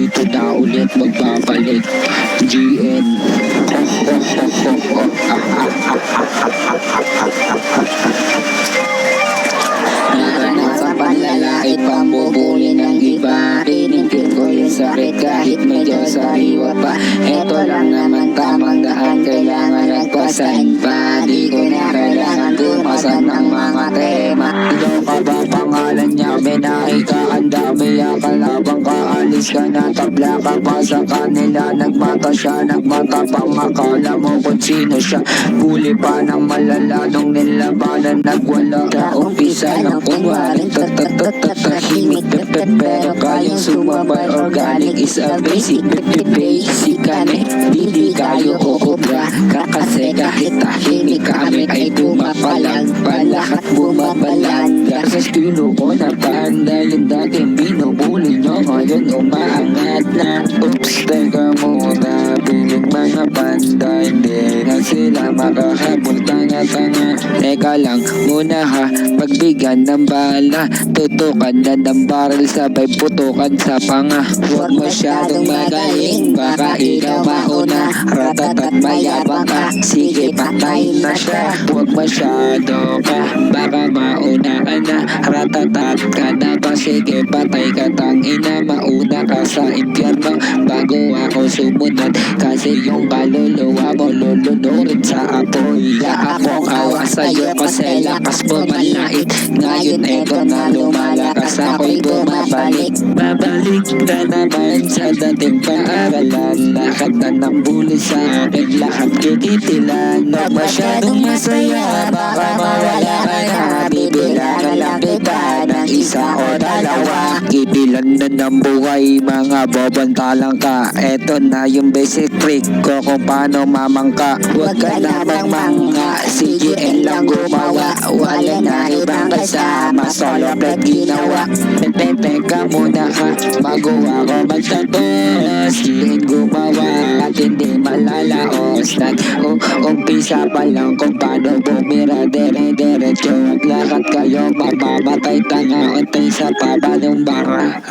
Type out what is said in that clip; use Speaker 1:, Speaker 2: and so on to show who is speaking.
Speaker 1: dito na ulit magbabalik. GN. Nasa panlalait, pambubuli ng iba. Pinipil ko yung sakit kahit medyo sariwa pa. Eto lang naman tamang daan, kailangan nagpasan pa. Di ko na kailangan tumasan ng mga tema. Ikaw ka ba pangalan niya? Menahe ka, ang dami ang kalabang ka. Alis ka na, tabla ka pa sa kanila. Nagmata siya, nagmatapang, akala mo kung sino siya. Huli pa ng malala nung nilabanan, nagwala. Umpisa ng kunwaring tahimik. Pero kayang sumabay, organic is a basic. Basic kami, hindi kayo kukubra. Kasi kahit tahimik kami ay pumapalag. Balak at bumabalag. Sa estilo ko na panda, yung dating binubuli nyo ngayon umaangat na. Oops, teka muna, piling mga panda, hindi na sila makahabol, tanga-tanga. Teka lang muna ha, pagbigyan ng bala, tutukan na ng barrel, sabay putukan sa panga. Huwag masyadong magaling, baka ikaw mauna. Ratatat mayabang ka, sige patayin na siya. Huwag masyado ka, baka mauna ka na. Ratatat ka na ba, sige patay ka, tangina. Mauna ka sa impyerno bago ako sumunod. Kasi yung kaluluwa mo lulunurin sa apoy. Akong awa sa'yo kasi lakas mo malait. Ngayon eto na lumalakas, ako'y bumabalik. Babalik na naman sa dating paaralan. Lahat na ng buli sa akin, lahat kititilan. Huwag masyadong masaya, baka mawala ka na. Bibilangan lang kita ng isa o dalawa. Ibilan na ng buhay, mga bobantalang ka. Eto na yung basic trick ko kung paano mamangka. Huwag ka na mangmanga, sige lang gumawa. Wala na ibang kasama, solo plate ginawa. Teka muna ha, magawa ko magtapos. Sige gumawa at hindi malalaos. Nag-umpisa pa lang kung paano bumira. Dire-diretso at lahat kayo mamamatay. Tanga untay sa baba ng bara.